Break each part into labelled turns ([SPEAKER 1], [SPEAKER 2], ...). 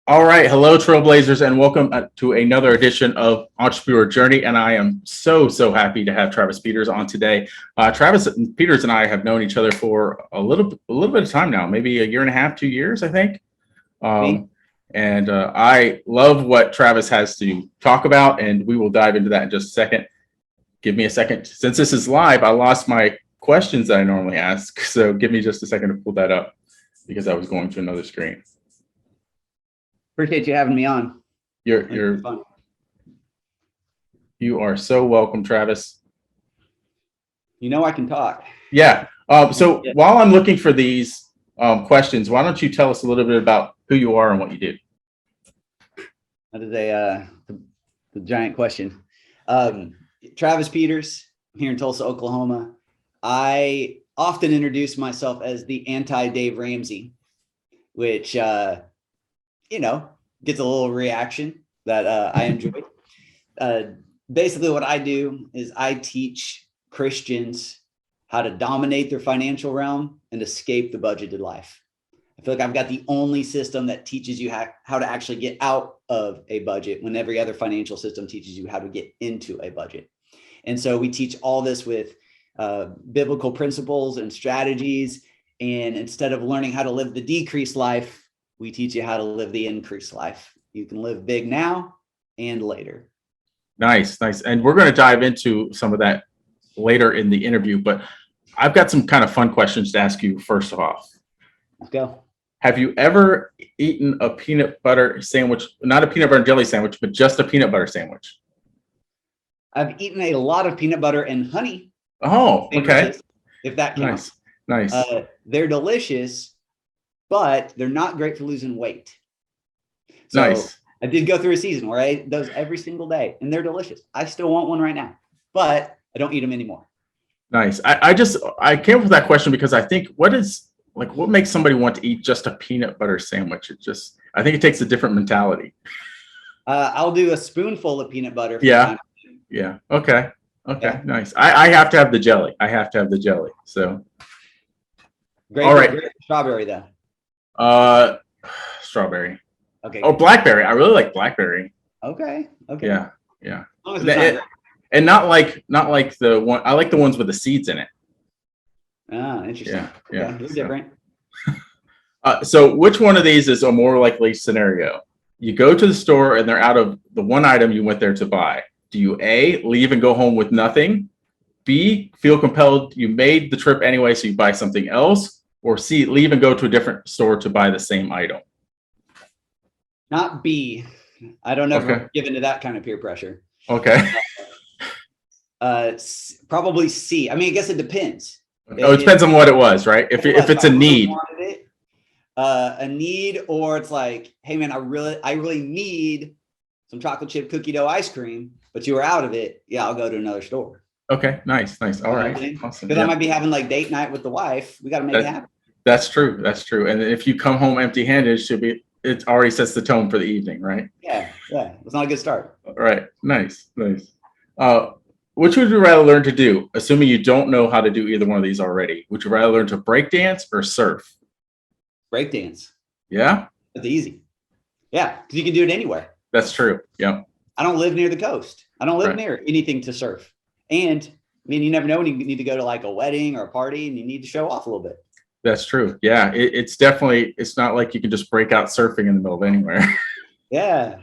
[SPEAKER 1] All right. Hello, Trailblazers, and welcome to another edition of Entrepreneur Journey. And I am so happy to have Travis Peters on today. Travis Peters and I have known each other for a little bit of time now, maybe a year and a half, 2 years, I think.
[SPEAKER 2] Me?
[SPEAKER 1] And I love what Travis has to talk about, and we will dive into that in just a second. Give me a second. Since this is live, I lost my questions that I normally ask. So give me just a second to pull that up because I was going to another screen.
[SPEAKER 2] Appreciate you having me on.
[SPEAKER 1] You are so welcome, Travis.
[SPEAKER 2] You know I can talk.
[SPEAKER 1] Yeah. So while I'm looking for these questions, why don't you tell us a little bit about who you are and what you do?
[SPEAKER 2] That is the giant question. Travis Peters, I'm here in Tulsa, Oklahoma. I often introduce myself as the anti-Dave Ramsey, which gets a little reaction that I enjoy. Basically, what I do is I teach Christians how to dominate their financial realm and escape the budgeted life. I feel like I've got the only system that teaches you how to actually get out of a budget when every other financial system teaches you how to get into a budget. And so we teach all this with biblical principles and strategies. And instead of learning how to live the decreased life, we teach you how to live the increased life. You can live big now and later.
[SPEAKER 1] Nice. And we're going to dive into some of that later in the interview, but I've got some kind of fun questions to ask you first off.
[SPEAKER 2] Let's go.
[SPEAKER 1] Have you ever eaten a peanut butter sandwich, not a peanut butter and jelly sandwich, but just a peanut butter sandwich?
[SPEAKER 2] I've eaten a lot of peanut butter and honey.
[SPEAKER 1] Oh, okay.
[SPEAKER 2] If that counts.
[SPEAKER 1] Nice.
[SPEAKER 2] They're delicious, but they're not great for losing weight. So
[SPEAKER 1] nice.
[SPEAKER 2] I did go through a season where I ate those every single day, and they're delicious. I still want one right now, but I don't eat them anymore.
[SPEAKER 1] Nice. I came up with that question because I think what makes somebody want to eat just a peanut butter sandwich? I think it takes a different mentality.
[SPEAKER 2] I'll do a spoonful of peanut butter.
[SPEAKER 1] Yeah. Okay. Yeah. Nice. I have to have the jelly. So.
[SPEAKER 2] Great.
[SPEAKER 1] All right.
[SPEAKER 2] Great strawberry though.
[SPEAKER 1] Strawberry.
[SPEAKER 2] Okay.
[SPEAKER 1] Oh, blackberry. I really like blackberry.
[SPEAKER 2] Okay.
[SPEAKER 1] Yeah.
[SPEAKER 2] And
[SPEAKER 1] not like the one. I like the ones with the seeds in it.
[SPEAKER 2] Ah, interesting.
[SPEAKER 1] Yeah.
[SPEAKER 2] It's different.
[SPEAKER 1] So which one of these is a more likely scenario? You go to the store and they're out of the one item you went there to buy. Do you A, leave and go home with nothing? B, feel compelled you made the trip anyway, so you buy something else? Or C, leave and go to a different store to buy the same item?
[SPEAKER 2] Not B. I don't ever give into that kind of peer pressure.
[SPEAKER 1] Okay.
[SPEAKER 2] Probably C. I mean, I guess it depends.
[SPEAKER 1] It depends on what it was, right? If it's a need.
[SPEAKER 2] A need, or it's like, hey man, I really need some chocolate chip cookie dough ice cream, but you were out of it. Yeah, I'll go to another store.
[SPEAKER 1] Okay, nice. All right.
[SPEAKER 2] Awesome. Because I might be having like date night with the wife. We got to make it happen.
[SPEAKER 1] That's true. And if you come home empty-handed, it already sets the tone for the evening, right?
[SPEAKER 2] Yeah. It's not a good start.
[SPEAKER 1] All right. Nice. Which would you rather learn to do, assuming you don't know how to do either one of these already? Would you rather learn to break dance or surf?
[SPEAKER 2] Break dance.
[SPEAKER 1] Yeah?
[SPEAKER 2] That's easy. Yeah, because you can do it anywhere.
[SPEAKER 1] That's true. Yeah.
[SPEAKER 2] I don't live near the coast. I don't live near anything to surf. And I mean, you never know when you need to go to like a wedding or a party and you need to show off a little bit.
[SPEAKER 1] That's true. Yeah. It's not like you can just break out surfing in the middle of anywhere.
[SPEAKER 2] Yeah.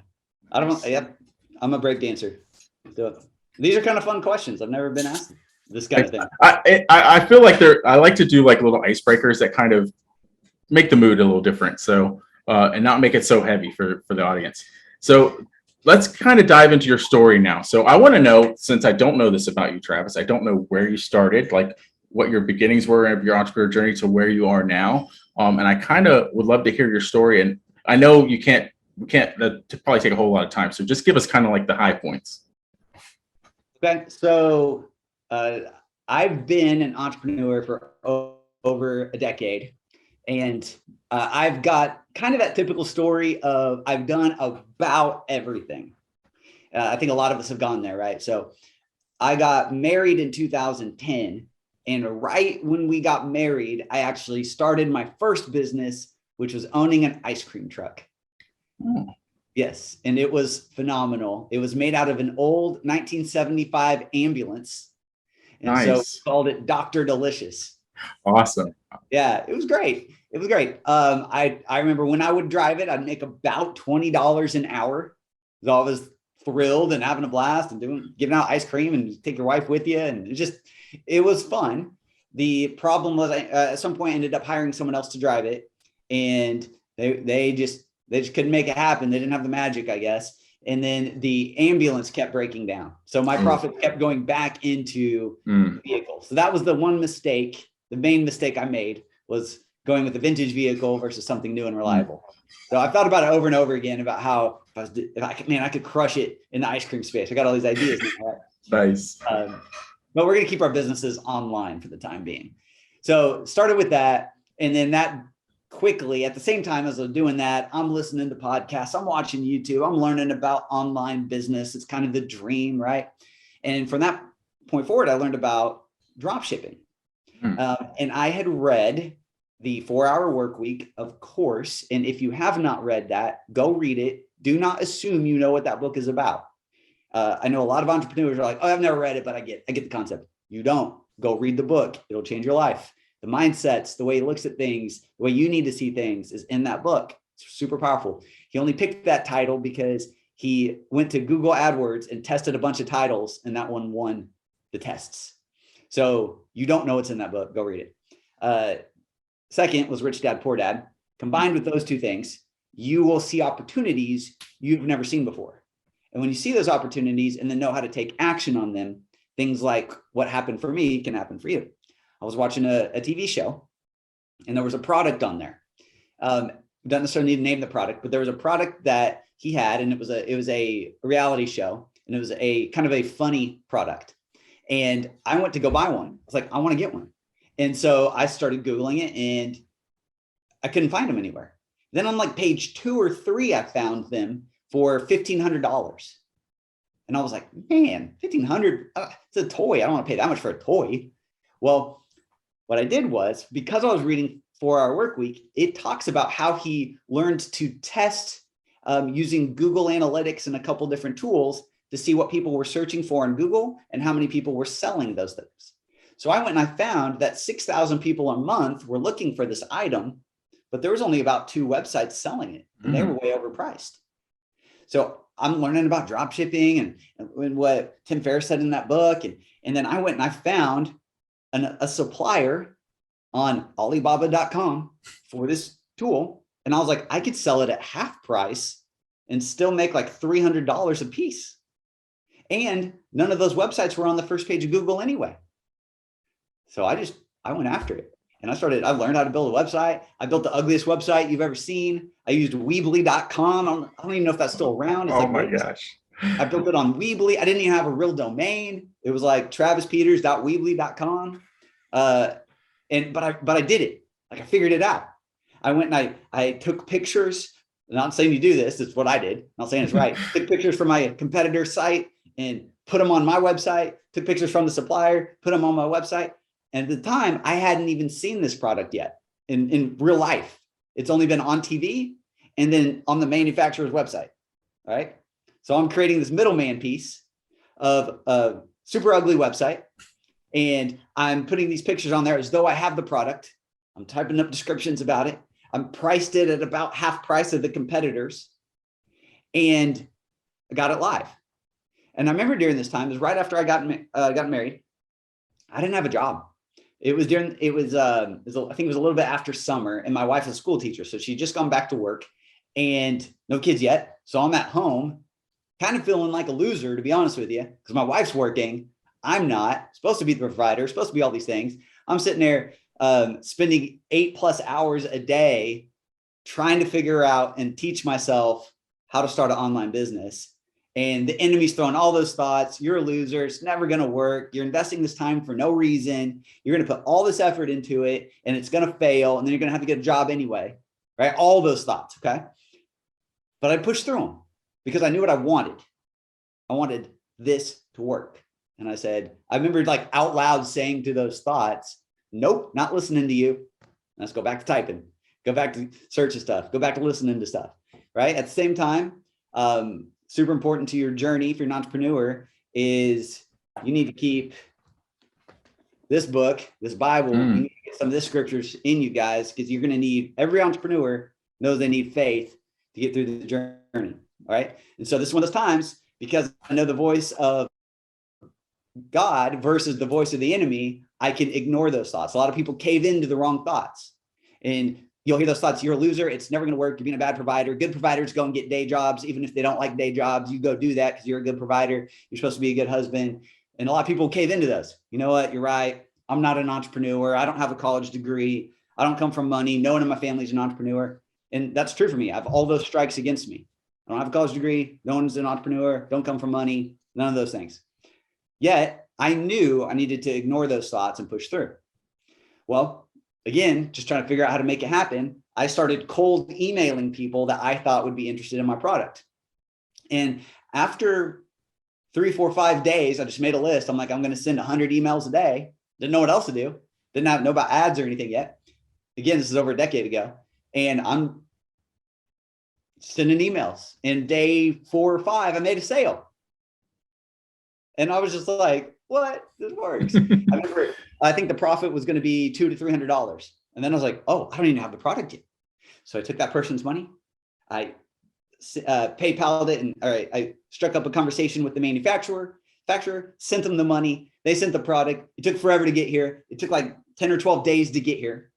[SPEAKER 2] I'm a break dancer. These are kind of fun questions. I've never been asked this kind of thing.
[SPEAKER 1] I feel like I like to do like little icebreakers that kind of make the mood a little different. So, and not make it so heavy for the audience. So let's kind of dive into your story now. So I want to know, since I don't know this about you, Travis, I don't know where you started, like what your beginnings were of your entrepreneur journey to where you are now. And I kind of would love to hear your story. And I know we can't probably take a whole lot of time. So just give us kind of like the high points.
[SPEAKER 2] Okay. So I've been an entrepreneur for over a decade. And I've got kind of that typical story of I've done about everything. I think a lot of us have gone there, right? So I got married in 2010. And right when we got married, I actually started my first business, which was owning an ice cream truck.
[SPEAKER 1] Oh,
[SPEAKER 2] Yes, and it was phenomenal. It was made out of an old 1975 ambulance, and so we
[SPEAKER 1] nice.
[SPEAKER 2] called it Dr. Delicious.
[SPEAKER 1] Awesome.
[SPEAKER 2] Yeah, it was great. It was great. I remember when I would drive it, I'd make about $20 an hour. So I was thrilled and having a blast and giving out ice cream and take your wife with you, and it was fun. The problem was I at some point ended up hiring someone else to drive it, and they just couldn't make it happen. They didn't have the magic, I guess. And then the ambulance kept breaking down, so my profit kept going back into the vehicle. So that was the one mistake. The main mistake I made was going with the vintage vehicle versus something new and reliable. So I've thought about it over and over again about how I could crush it in the ice cream space. I got all these ideas now.
[SPEAKER 1] Nice.
[SPEAKER 2] But we're going to keep our businesses online for the time being. So started with that. And then that quickly, at the same time as I'm doing that, I'm listening to podcasts, I'm watching YouTube, I'm learning about online business. It's kind of the dream, right? And from that point forward, I learned about drop shipping. And I had read the 4-Hour Workweek, of course. And if you have not read that, go read it. Do not assume you know what that book is about. I know a lot of entrepreneurs are like, oh, I've never read it, but I get the concept. You don't. Go read the book. It'll change your life. The mindsets, the way he looks at things, the way you need to see things is in that book. It's super powerful. He only picked that title because he went to Google AdWords and tested a bunch of titles, and that one won the tests. So you don't know what's in that book. Go read it. Second was Rich Dad, Poor Dad. Combined with those two things, you will see opportunities you've never seen before. And when you see those opportunities and then know how to take action on them, things like what happened for me can happen for you. I was watching a TV show, and there was a product on there. Don't necessarily need to name the product, but there was a product that he had, and it was a reality show, and it was a kind of a funny product. And I went to go buy one. I was like, I want to get one. And so I started Googling it, and I couldn't find them anywhere. Then on like page 2 or 3, I found them for $1,500. And I was like, man, $1,500, it's a toy. I don't want to pay that much for a toy. Well, what I did was, because I was reading 4-Hour Workweek, it talks about how he learned to test using Google Analytics and a couple different tools to see what people were searching for in Google and how many people were selling those things. So I went and I found that 6,000 people a month were looking for this item, but there was only about 2 websites selling it, and they were way overpriced. So I'm learning about drop shipping and what Tim Ferriss said in that book. And then I went and I found a supplier on Alibaba.com for this tool. And I was like, I could sell it at half price and still make like $300 a piece. And none of those websites were on the first page of Google anyway. So I went after it. And I learned how to build a website. I built the ugliest website you've ever seen. I used Weebly.com. I don't even know if that's still around. It's
[SPEAKER 1] my gosh.
[SPEAKER 2] I built it on Weebly. I didn't even have a real domain. It was like travispeters.weebly.com. But I did it. Like I figured it out. I went and I took pictures. I'm not saying you do this. It's what I did. I'm not saying it's right. Took pictures from my competitor's site and put them on my website. Took pictures from the supplier, put them on my website. And at the time, I hadn't even seen this product yet in real life. It's only been on TV and then on the manufacturer's website, right? So I'm creating this middleman piece of a super ugly website, and I'm putting these pictures on there as though I have the product. I'm typing up descriptions about it. I'm priced it at about half price of the competitors, and I got it live. And I remember during this time, it was right after I got married. I didn't have a job. I think it was a little bit after summer, and my wife is a school teacher. So she'd just gone back to work and no kids yet. So I'm at home kind of feeling like a loser, to be honest with you, because my wife's working. I'm not supposed to be the provider, supposed to be all these things. I'm sitting there spending 8+ hours a day trying to figure out and teach myself how to start an online business. And the enemy's throwing all those thoughts. You're a loser. It's never going to work. You're investing this time for no reason. You're going to put all this effort into it and it's going to fail. And then you're going to have to get a job anyway, right? All those thoughts. Okay. But I pushed through them because I knew what I wanted. I wanted this to work. And I said, I remember like out loud saying to those thoughts, nope, not listening to you. Let's go back to typing, go back to searching stuff, go back to listening to stuff. right? At the same time, super important to your journey if you're an entrepreneur is you need to keep this book, this Bible, you need to get some of this scriptures in you guys, because you're going to need, every entrepreneur knows they need faith to get through the journey. All right. And so this is one of those times, because I know the voice of God versus the voice of the enemy, I can ignore those thoughts. A lot of people cave into the wrong thoughts, and you'll hear those thoughts. You're a loser. It's never going to work. You're being a bad provider. Good providers go and get day jobs. Even if they don't like day jobs, you go do that because you're a good provider. You're supposed to be a good husband. And a lot of people cave into those. You know what? You're right. I'm not an entrepreneur. I don't have a college degree. I don't come from money. No one in my family is an entrepreneur. And that's true for me. I have all those strikes against me. I don't have a college degree. No one's an entrepreneur. Don't come from money. None of those things. Yet I knew I needed to ignore those thoughts and push through. Well, again, just trying to figure out how to make it happen, I started cold emailing people that I thought would be interested in my product. And after 3, 4, 5 days, I just made a list. I'm like, I'm going to send 100 emails a day. Didn't know what else to do. Didn't know about ads or anything yet. Again, this is over a decade ago. And I'm sending emails. And day 4 or 5, I made a sale. And I was just like, what? This works. I think the profit was going to be $200 to $300. And then I was like, oh, I don't even have the product yet. So I took that person's money. I PayPal'd it, and all right, I struck up a conversation with the manufacturer, sent them the money. They sent the product. It took forever to get here. It took like 10 or 12 days to get here.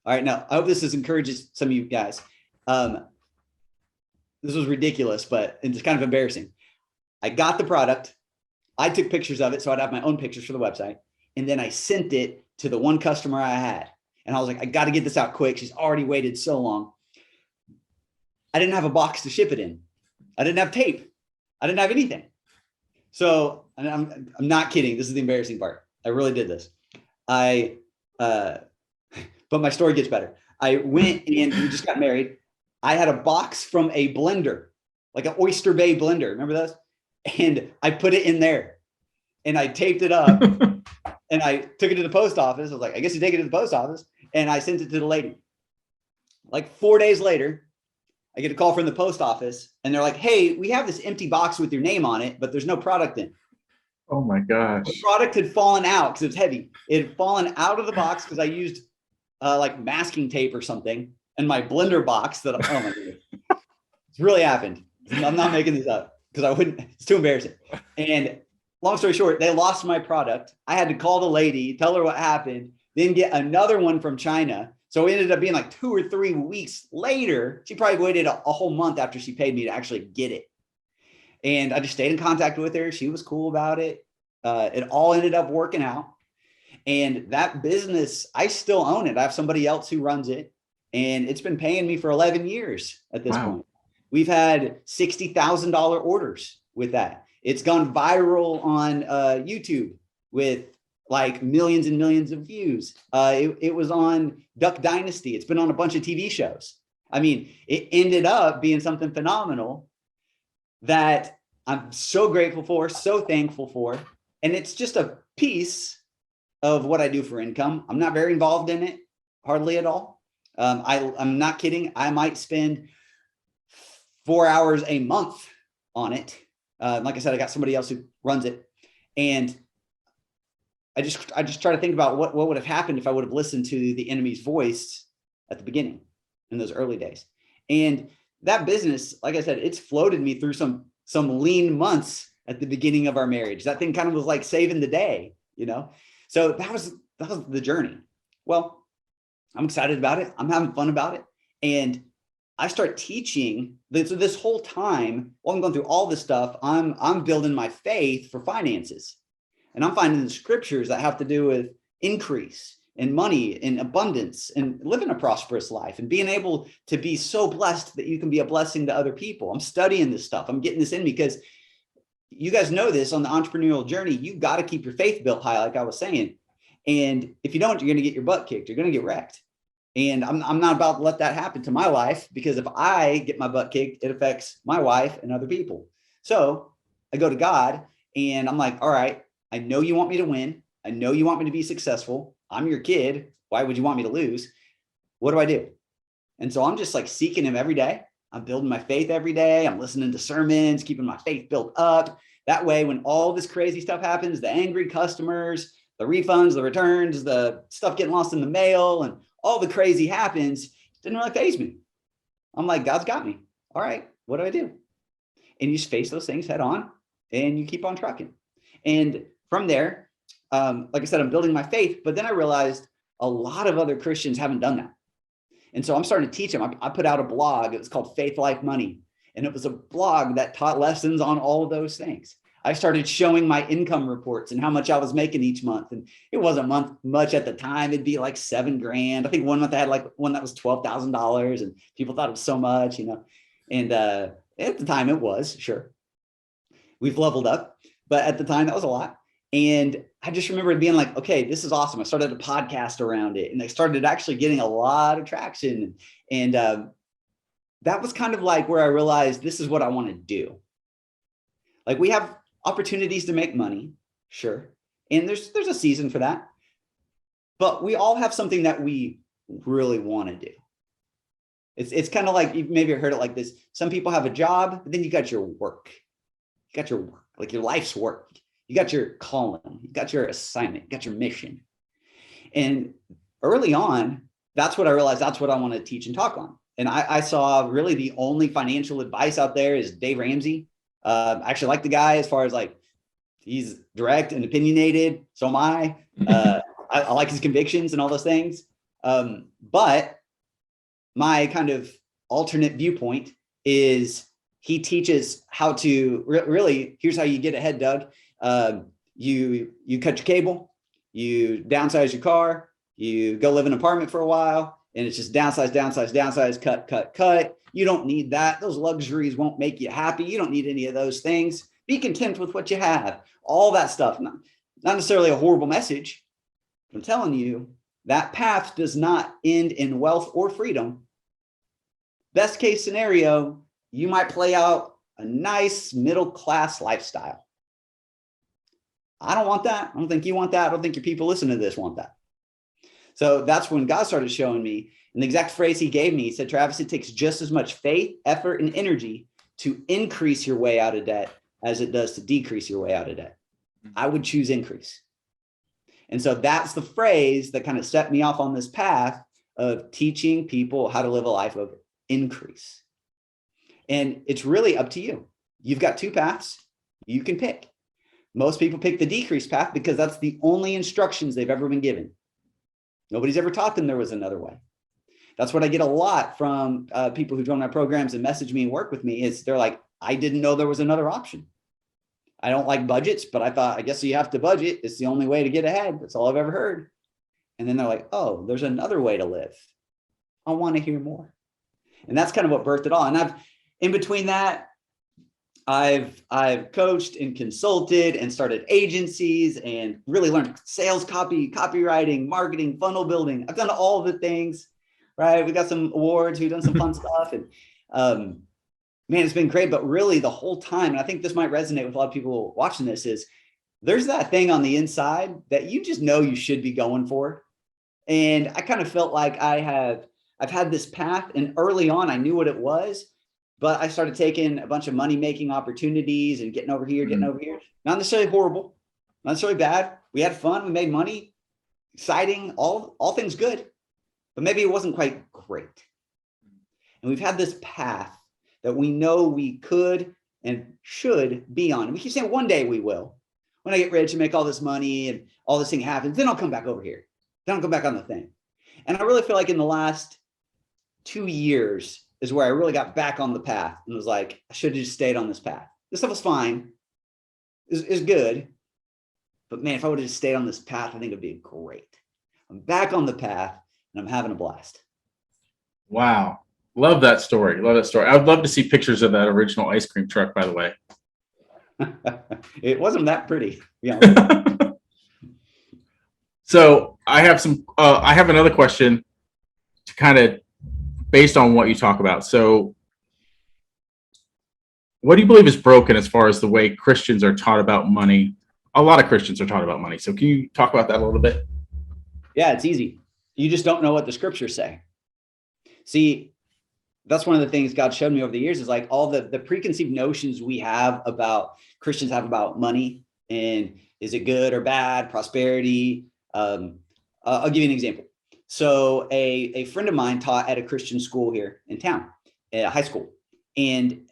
[SPEAKER 2] All right. Now I hope this encourages some of you guys. This was ridiculous, but it's kind of embarrassing. I got the product. I took pictures of it, so I'd have my own pictures for the website. And then I sent it to the one customer I had. And I was like, I got to get this out quick. She's already waited so long. I didn't have a box to ship it in. I didn't have tape. I didn't have anything. So, and I'm not kidding. This is the embarrassing part. I really did this. But my story gets better. I went and we just got married. I had a box from a blender, like an Oyster Bay blender. Remember those? And I put it in there and I taped it up and I took it to the post office. I was like, I guess you take it to the post office. And I sent it to the lady. Like 4 days later, I get a call from the post office and they're like, hey, we have this empty box with your name on it, but there's no product in.
[SPEAKER 1] Oh my gosh.
[SPEAKER 2] The product had fallen out because it's heavy. It had fallen out of the box because I used like masking tape or something in my blender box that, oh my goodness. It's really happened. I'm not making this up because I wouldn't, it's too embarrassing. And long story short, they lost my product. I had to call the lady, tell her what happened, then get another one from China. So it ended up being like 2 or 3 weeks later. She probably waited a whole month after she paid me to actually get it. And I just stayed in contact with her. She was cool about it. It all ended up working out. And that business, I still own it. I have somebody else who runs it. And it's been paying me for 11 years at this point. We've had $60,000 orders with that. It's gone viral on YouTube with like millions and millions of views. It was on Duck Dynasty. It's been on a bunch of TV shows. I mean, it ended up being something phenomenal that I'm so grateful for, so thankful for. And it's just a piece of what I do for income. I'm not very involved in it, hardly at all. I'm not kidding. I might spend 4 hours a month on it. Like I said, I got somebody else who runs it. And I just try to think about what would have happened if I would have listened to the enemy's voice at the beginning in those early days. And that business, like I said, it's floated me through some lean months at the beginning of our marriage. That thing kind of was like saving the day, you know? So that was the journey. Well, I'm excited about it. I'm having fun about it. And I start teaching. So this whole time, while I'm going through all this stuff, I'm building my faith for finances. And I'm finding the scriptures that have to do with increase and money and abundance and living a prosperous life and being able to be so blessed that you can be a blessing to other people. I'm studying this stuff. I'm getting this in because you guys know this on the entrepreneurial journey. You got to keep your faith built high, like I was saying. And if you don't, you're going to get your butt kicked. You're going to get wrecked. And I'm not about to let that happen to my life, because if I get my butt kicked, it affects my wife and other people. So I go to God and I'm like, all right, I know you want me to win. I know you want me to be successful. I'm your kid. Why would you want me to lose? What do I do? And so I'm just like seeking him every day. I'm building my faith every day. I'm listening to sermons, keeping my faith built up. That way, when all this crazy stuff happens, the angry customers, the refunds, the returns, the stuff getting lost in the mail, and all the crazy happens, it didn't really faze me. I'm like, God's got me. All right, what do I do? And you just face those things head on and you keep on trucking. And from there, like I said, I'm building my faith, but then I realized a lot of other Christians haven't done that. And so I'm starting to teach them. I put out a blog. It was called Faith Life Money. And it was a blog that taught lessons on all of those things. I started showing my income reports and how much I was making each month. And it wasn't much at the time. It'd be like $7,000. I think one month I had like one that was $12,000 and people thought it was so much, you know. And at the time it was, sure. We've leveled up, but at the time that was a lot. And I just remember being like, okay, this is awesome. I started a podcast around it and I started actually getting a lot of traction. And that was kind of like where I realized this is what I want to do. Like we have opportunities to make money, sure. And there's a season for that. But we all have something that we really want to do. It's kind of like, you've maybe heard it like this. Some people have a job, but then you got your work. You got your work, like your life's work. You got your calling, you got your assignment, you got your mission. And early on, that's what I realized, that's what I want to teach and talk on. And I saw really the only financial advice out there is Dave Ramsey. I actually like the guy as far as like, he's direct and opinionated. So am I. I like his convictions and all those things. But my kind of alternate viewpoint is he teaches how to really, here's how you get ahead, Doug. You cut your cable, you downsize your car, you go live in an apartment for a while, and it's just downsize, cut. You don't need that. Those luxuries won't make you happy. You don't need any of those things. Be content with what you have. All that stuff. Not necessarily a horrible message. But I'm telling you, that path does not end in wealth or freedom. Best case scenario, you might play out a nice middle-class lifestyle. I don't want that. I don't think you want that. I don't think your people listening to this want that. So that's when God started showing me, and the exact phrase he gave me, he said, Travis, it takes just as much faith, effort, and energy to increase your way out of debt as it does to decrease your way out of debt. I would choose increase. And so that's the phrase that kind of set me off on this path of teaching people how to live a life of increase. And it's really up to you. You've got two paths. You can pick. Most people pick the decrease path because that's the only instructions they've ever been given. Nobody's ever taught them there was another way. That's what I get a lot from people who join my programs and message me and work with me is they're like, I didn't know there was another option. I don't like budgets, but I thought, I guess you have to budget. It's the only way to get ahead. That's all I've ever heard. And then they're like, oh, there's another way to live. I want to hear more. And that's kind of what birthed it all. And in between that, I've coached and consulted and started agencies and really learned sales copy, copywriting, marketing, funnel building. I've done all the things, right? We got some awards, we've done some fun stuff. And man, it's been great. But really the whole time, and I think this might resonate with a lot of people watching this, is there's that thing on the inside that you just know you should be going for. And I kind of felt like I've had this path, and early on I knew what it was. But I started taking a bunch of money-making opportunities and getting over here, Not necessarily horrible, not necessarily bad. We had fun. We made money, exciting, all things good. But maybe it wasn't quite great. And we've had this path that we know we could and should be on. And we keep saying one day we will. When I get rich and make all this money and all this thing happens, then I'll come back over here. Then I'll come back on the thing. And I really feel like in the last 2 years, is where I really got back on the path and was like, I should have just stayed on this path. This stuff was fine. It's good. But man, if I would have just stayed on this path, I think it'd be great. I'm back on the path and I'm having a blast.
[SPEAKER 1] Wow. Love that story. I would love to see pictures of that original ice cream truck, by the way.
[SPEAKER 2] It wasn't that pretty. Yeah.
[SPEAKER 1] So I have another question to kind of based on what you talk about. So what do you believe is broken as far as the way Christians are taught about money? A lot of Christians are taught about money. So can you talk about that a little bit?
[SPEAKER 2] Yeah, it's easy. You just don't know what the scriptures say. See, that's one of the things God showed me over the years is like all the preconceived notions we have about Christians have about money and is it good or bad, prosperity. I'll give you an example. So a friend of mine taught at a Christian school here in town, at a high school. And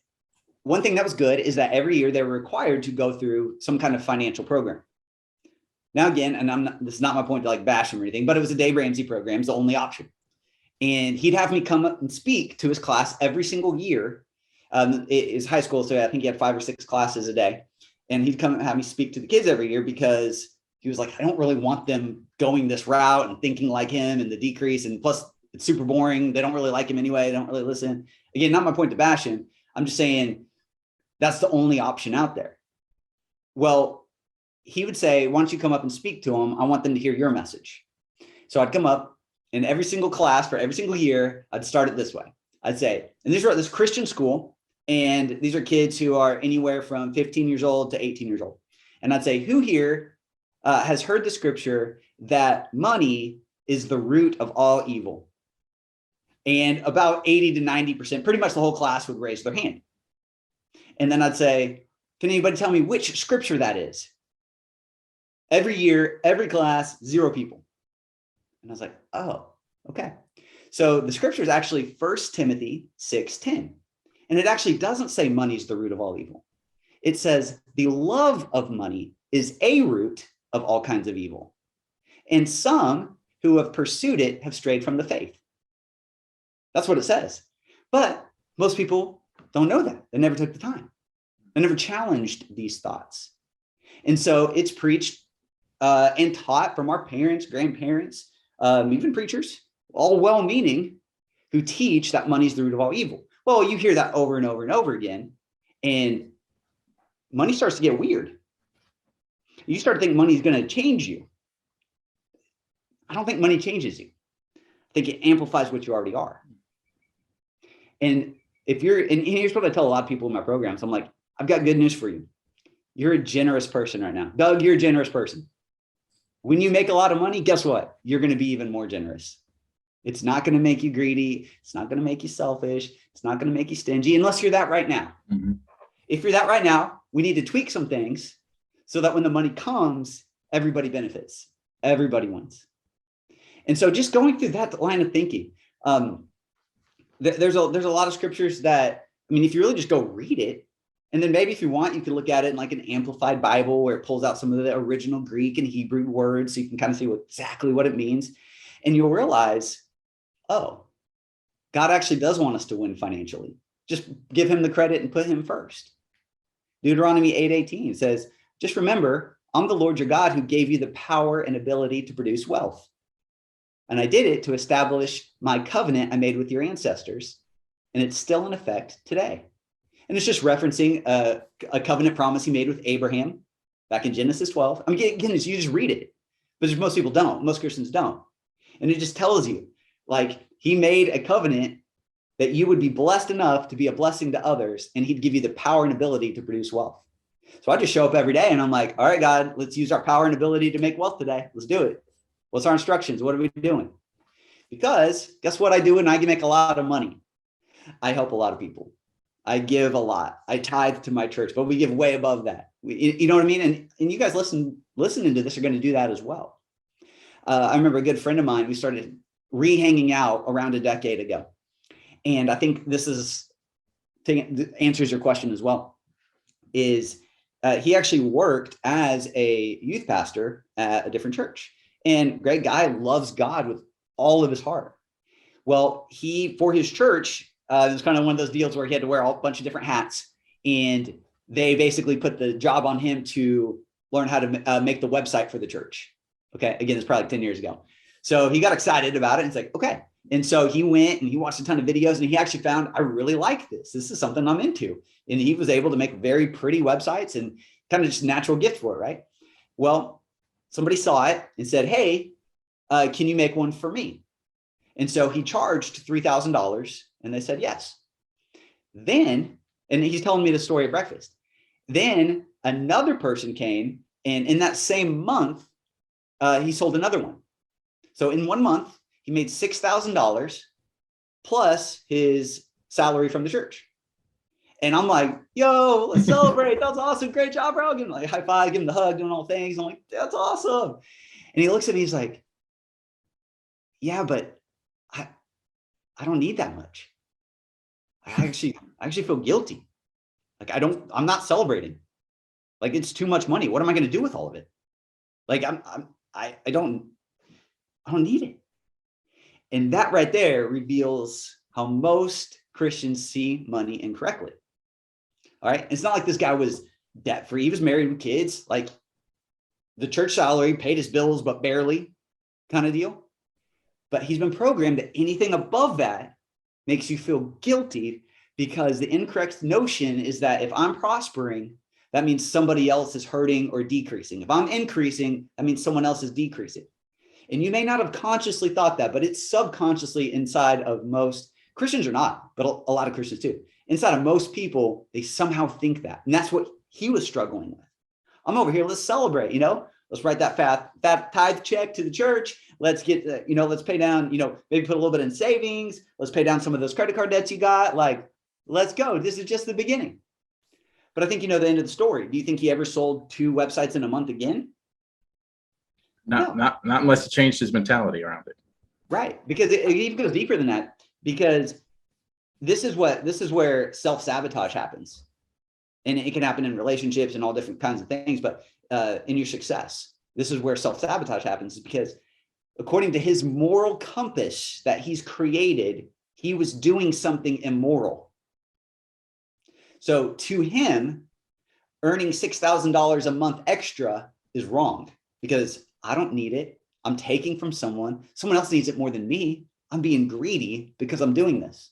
[SPEAKER 2] one thing that was good is that every year they were required to go through some kind of financial program. Now, again, and this is not my point to like bash him or anything, but it was a Dave Ramsey program, it's the only option. And he'd have me come up and speak to his class every single year. It is high school, so I think he had 5 or 6 classes a day. And he'd come and have me speak to the kids every year because he was like, I don't really want them going this route and thinking like him and the decrease. And plus, it's super boring. They don't really like him anyway. They don't really listen. Again, not my point to bash him. I'm just saying that's the only option out there. Well, he would say, why don't you come up and speak to them? I want them to hear your message. So I'd come up. In every single class for every single year, I'd start it this way. I'd say, and these are at this Christian school, and these are kids who are anywhere from 15 years old to 18 years old. And I'd say, who here has heard the scripture that money is the root of all evil? And about 80 to 90%, pretty much the whole class would raise their hand. And then I'd say, can anybody tell me which scripture that is? Every year, every class, 0 people. And I was like, oh, okay. So the scripture is actually 1 Timothy 6:10. And it actually doesn't say money is the root of all evil. It says the love of money is a root of all kinds of evil. And some who have pursued it have strayed from the faith. That's what it says. But most people don't know that. They never took the time. They never challenged these thoughts. And so it's preached and taught from our parents, grandparents, even preachers, all well-meaning, who teach that money is the root of all evil. Well, you hear that over and over and over again, and money starts to get weird. You start to think money is going to change you. I don't think money changes you. I think it amplifies what you already are. And if you're, and here's what I tell a lot of people in my programs, I'm like, I've got good news for you. You're a generous person right now. Doug, you're a generous person. When you make a lot of money, guess what? You're going to be even more generous. It's not going to make you greedy. It's not going to make you selfish. It's not going to make you stingy unless you're that right now. Mm-hmm. If you're that right now, we need to tweak some things so that when the money comes, everybody benefits. Everybody wins. And so just going through that line of thinking, there's a lot of scriptures that, I mean, if you really just go read it, and then maybe if you want, you can look at it in like an amplified Bible where it pulls out some of the original Greek and Hebrew words so you can kind of see exactly what it means. And you'll realize, oh, God actually does want us to win financially. Just give him the credit and put him first. Deuteronomy 8:18 says, just remember, I'm the Lord your God who gave you the power and ability to produce wealth. And I did it to establish my covenant I made with your ancestors. And it's still in effect today. And it's just referencing a covenant promise he made with Abraham back in Genesis 12. I mean, again, you just read it, but most people don't. Most Christians don't. And it just tells you, like, he made a covenant that you would be blessed enough to be a blessing to others, and he'd give you the power and ability to produce wealth. So I just show up every day and I'm like, all right, God, let's use our power and ability to make wealth today. Let's do it. What's our instructions? What are we doing? Because guess what I do when I make a lot of money? I help a lot of people. I give a lot. I tithe to my church, but we give way above that. You know what I mean? And you guys listening to this are going to do that as well. I remember a good friend of mine, we started re-hanging out around a decade ago. And I think this answers your question as well, is he actually worked as a youth pastor at a different church. And great guy, loves God with all of his heart. Well, for his church, it was kind of one of those deals where he had to wear a bunch of different hats, and they basically put the job on him to learn how to make the website for the church. Okay. Again, it's probably like 10 years ago. So he got excited about it and it's like, okay. And so he went and he watched a ton of videos and he actually found, I really like this. This is something I'm into. And he was able to make very pretty websites and kind of just natural gift for it. Right. Well, somebody saw it and said, hey, can you make one for me? And so he charged $3,000 and they said, yes. Then, and he's telling me the story at breakfast. Then another person came, and in that same month, he sold another one. So in 1 month, he made $6,000 plus his salary from the church. And I'm like, yo, let's celebrate. That's awesome. Great job, bro. Give him like high five, give him the hug, doing all things. I'm like, that's awesome. And he looks at me, he's like, yeah, but I don't need that much. I actually feel guilty. Like I'm not celebrating. Like it's too much money. What am I going to do with all of it? Like I don't need it. And that right there reveals how most Christians see money incorrectly. All right. It's not like this guy was debt free. He was married with kids. Like the church salary paid his bills, but barely, kind of deal. But he's been programmed that anything above that makes you feel guilty, because the incorrect notion is that if I'm prospering, that means somebody else is hurting or decreasing. If I'm increasing, that means someone else is decreasing. And you may not have consciously thought that, but it's subconsciously inside of most Christians, or not, but a lot of Christians too. Inside of most people, they somehow think that. And that's what he was struggling with. I'm over here, let's celebrate, let's write that tithe check to the church. Let's get, let's pay down, maybe put a little bit in savings. Let's pay down some of those credit card debts you got. Like, let's go. This is just the beginning. But I think the end of the story. Do you think he ever sold 2 websites in a month again?
[SPEAKER 1] Not unless he changed his mentality around it.
[SPEAKER 2] Right. Because it even goes deeper than that, because this is where self-sabotage happens. And it can happen in relationships and all different kinds of things, but in your success, this is where self-sabotage happens, because according to his moral compass that he's created, he was doing something immoral. So to him, earning $6,000 a month extra is wrong, because I don't need it. I'm taking from someone else needs it more than me. I'm being greedy because I'm doing this.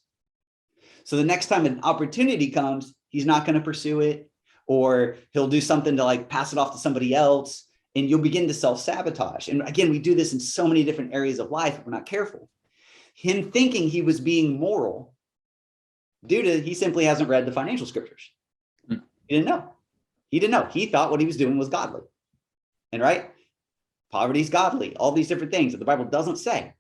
[SPEAKER 2] So the next time an opportunity comes, he's not going to pursue it, or he'll do something to like pass it off to somebody else, and you'll begin to self-sabotage. And again, we do this in so many different areas of life if we're not careful. Him thinking he was being moral due to he simply hasn't read the financial scriptures. He didn't know. He thought what he was doing was godly. And right? Poverty is godly, all these different things that the Bible doesn't say.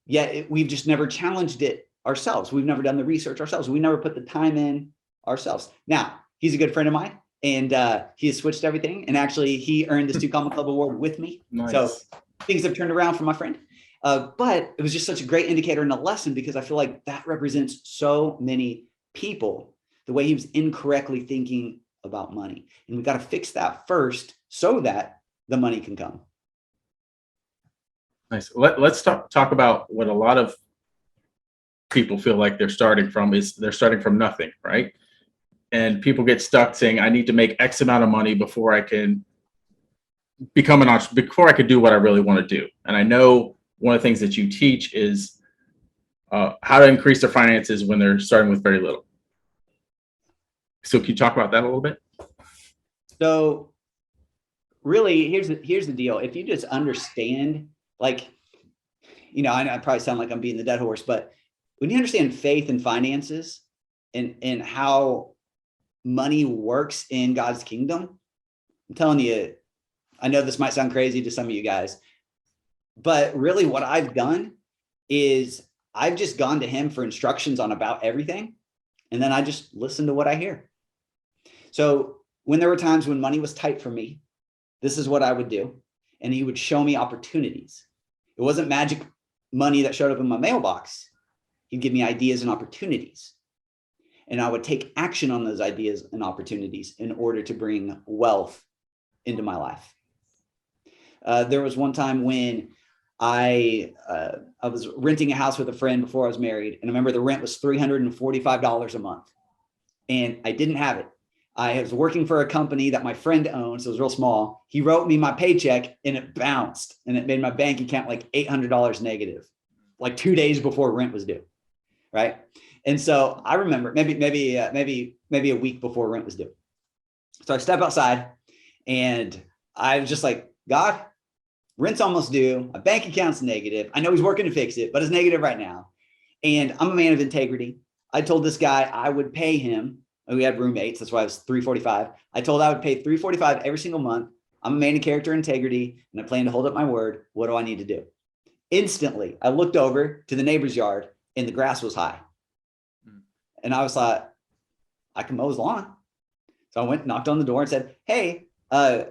[SPEAKER 2] Yet we've just never challenged it ourselves. We've never done the research ourselves. We never put the time in ourselves. Now, he's a good friend of mine, and he has switched everything. And actually, he earned this 2 Comma Club award with me.
[SPEAKER 1] Nice.
[SPEAKER 2] So things have turned around for my friend. But it was just such a great indicator and a lesson, because I feel like that represents so many people, the way he was incorrectly thinking about money. And we got to fix that first so that the money can come.
[SPEAKER 1] Nice. Let's talk about what a lot of people feel like they're starting from nothing, right? And people get stuck saying, I need to make X amount of money before I can become an entrepreneur, before I could do what I really want to do. And I know one of the things that you teach is how to increase their finances when they're starting with very little. So can you talk about that a little bit?
[SPEAKER 2] So really, here's the deal. If you just understand, like, I probably sound like I'm beating the dead horse, but when you understand faith and finances and how money works in God's kingdom, I'm telling you, I know this might sound crazy to some of you guys, but really what I've done is I've just gone to him for instructions on about everything. And then I just listen to what I hear. So when there were times when money was tight for me, this is what I would do. And he would show me opportunities. It wasn't magic money that showed up in my mailbox. He'd give me ideas and opportunities. And I would take action on those ideas and opportunities in order to bring wealth into my life. There was one time when I was renting a house with a friend before I was married. And I remember the rent was $345 a month. And I didn't have it. I was working for a company that my friend owned, so it was real small. He wrote me my paycheck and it bounced, and it made my bank account like $800 negative, like 2 days before rent was due, right? And so I remember maybe a week before rent was due. So I step outside and I was just like, God, rent's almost due. My bank account's negative. I know he's working to fix it, but it's negative right now. And I'm a man of integrity. I told this guy I would pay him. We had roommates. That's why it was $345. I told I would pay $345 every single month. I'm a man of character and integrity, and I plan to hold up my word. What do I need to do? Instantly, I looked over to the neighbor's yard, and the grass was high. And I was like, I can mow his lawn. So I went, knocked on the door and said, hey, I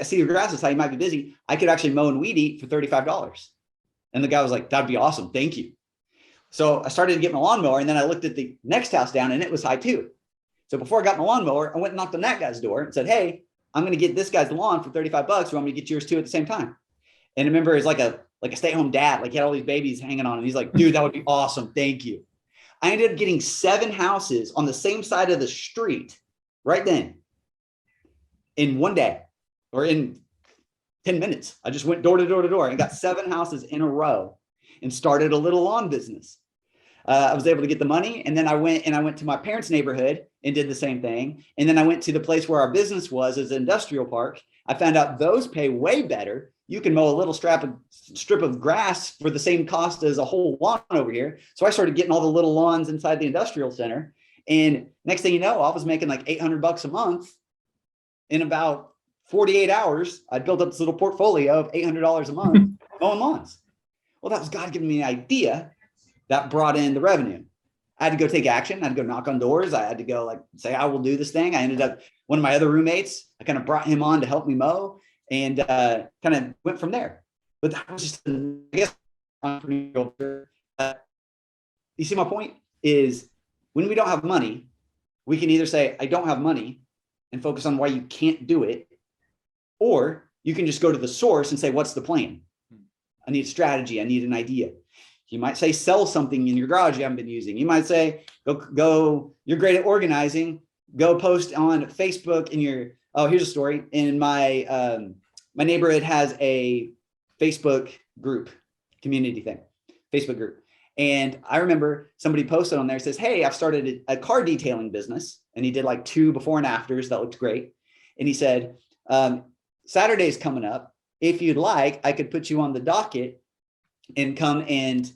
[SPEAKER 2] see your grass is high. You might be busy. I could actually mow and weed eat for $35. And the guy was like, that'd be awesome. Thank you. So I started to get my lawnmower, and then I looked at the next house down and it was high too. So before I got my lawnmower, I went and knocked on that guy's door and said, hey, I'm going to get this guy's lawn for $35. You want me to get yours too at the same time? And I remember it's like a stay-at-home dad, like he had all these babies hanging on him. He's like, dude, that would be awesome. Thank you. I ended up getting 7 houses on the same side of the street right then in one day, or in 10 minutes. I just went door to door to door and got 7 houses in a row and started a little lawn business. I was able to get the money, and then I went to my parents' neighborhood and did the same thing. And then I went to the place where our business was, as an industrial park. I found out those pay way better. You can mow a little strip of grass for the same cost as a whole lawn over here. So I started getting all the little lawns inside the industrial center. And next thing you know, I was making like $800 a month in about 48 hours. I built up this little portfolio of $800 a month mowing lawns. Well, that was God giving me an idea that brought in the revenue. I had to go take action. I had to go knock on doors. I had to go say, I will do this thing. I ended up, one of my other roommates, I kind of brought him on to help me mow, and kind of went from there. But that was just, I guess, entrepreneurial. You see, my point is, when we don't have money, we can either say, I don't have money, and focus on why you can't do it, or you can just go to the source and say, what's the plan? I need a strategy. I need an idea. You might say, sell something in your garage you haven't been using. You might say, go, you're great at organizing. Go post on Facebook in your, oh, here's a story. In my neighborhood has a Facebook group, community thing, Facebook group. And I remember somebody posted on there, says, hey, I've started a car detailing business. And he did like 2 before and afters. That looked great. And he said, Saturday's coming up. If you'd like, I could put you on the docket and come and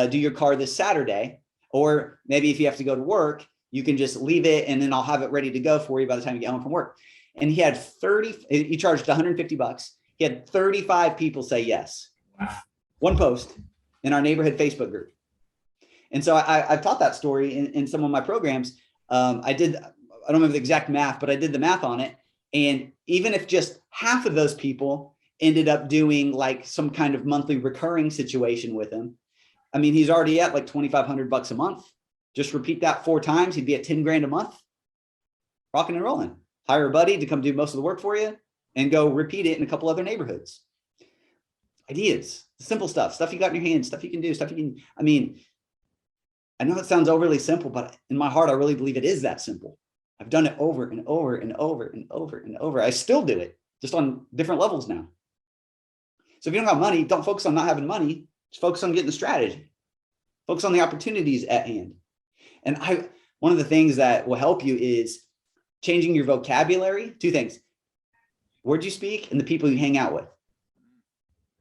[SPEAKER 2] do your car this Saturday. Or maybe if you have to go to work, you can just leave it and then I'll have it ready to go for you by the time you get home from work. And he had he charged $150. He had 35 people say yes. Wow. One post in our neighborhood Facebook group. And so I've taught that story in some of my programs. I don't remember the exact math, but I did the math on it. And even if just half of those people ended up doing like some kind of monthly recurring situation with him, I mean, he's already at like $2,500 a month. Just repeat that 4 times. He'd be at 10 grand a month, rocking and rolling. Hire a buddy to come do most of the work for you and go repeat it in a couple other neighborhoods. Ideas, simple stuff you got in your hands, stuff you can do, stuff you can, I mean, I know it sounds overly simple, but in my heart, I really believe it is that simple. I've done it over and over and over and over and over. I still do it, just on different levels now. So if you don't have money, don't focus on not having money. Just focus on getting the strategy. Focus on the opportunities at hand. And one of the things that will help you is changing your vocabulary. 2 things: words you speak and the people you hang out with.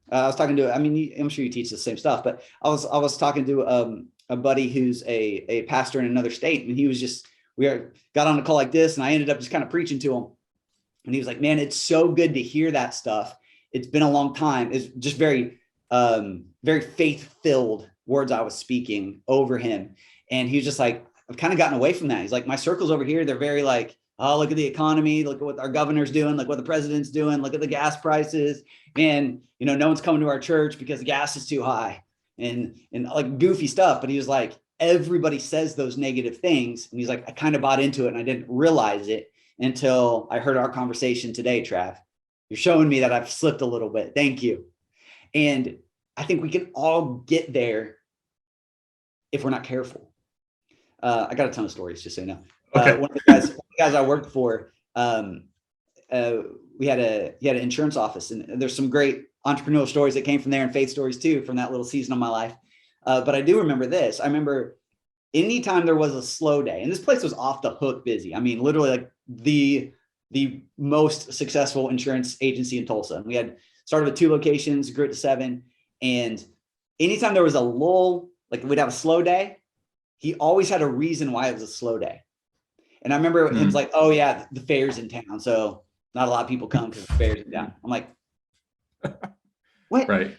[SPEAKER 2] I was talking to, I mean, I'm sure you teach the same stuff, but I was talking to a buddy who's a pastor in another state, and he was just, got on a call like this, and I ended up just kind of preaching to him. And he was like, man, it's so good to hear that stuff. It's been a long time. It's just very, very faith-filled words I was speaking over him. And he was just like, I've kind of gotten away from that. He's like, my circles over here, they're very like, oh, look at the economy, look at what our governor's doing, look what the president's doing, look at the gas prices. And, no one's coming to our church because the gas is too high, and like goofy stuff. But he was like, everybody says those negative things. And he's like, I kind of bought into it and I didn't realize it until I heard our conversation today, Trav. You're showing me that I've slipped a little bit. Thank you. And I think we can all get there if we're not careful. I got a ton of stories, just so you know.
[SPEAKER 1] Okay.
[SPEAKER 2] One of the guys I worked for, he had an insurance office, and there's some great entrepreneurial stories that came from there, and faith stories too, from that little season of my life. But I do remember this. I remember anytime there was a slow day, and this place was off the hook busy. I mean, literally like the most successful insurance agency in Tulsa. And we had started with 2 locations, grew it to 7. And anytime there was a lull, like we'd have a slow day, he always had a reason why it was a slow day. And I remember him was like, oh yeah, the fair's in town, so not a lot of people come because the fair's in town. I'm like, what?
[SPEAKER 1] Right.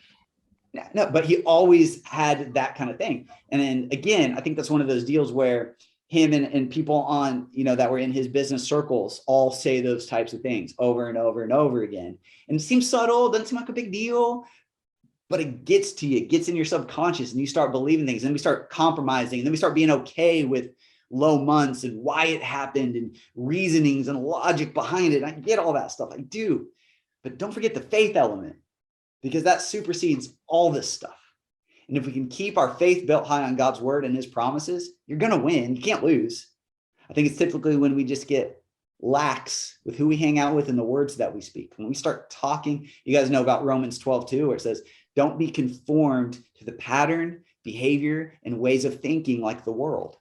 [SPEAKER 2] No, but he always had that kind of thing. And then again, I think that's one of those deals where him and people on, that were in his business circles all say those types of things over and over and over again. And it seems subtle, doesn't seem like a big deal, but it gets to you, it gets in your subconscious, and you start believing things, and we start compromising, and then we start being okay with low months and why it happened and reasonings and logic behind it. I get all that stuff, I do, but don't forget the faith element, because that supersedes all this stuff. And if we can keep our faith built high on God's word and his promises, you're going to win. You can't lose. I think it's typically when we just get lax with who we hang out with and the words that we speak. When we start talking, you guys know about Romans 12:2, where it says, don't be conformed to the pattern, behavior, and ways of thinking like the world.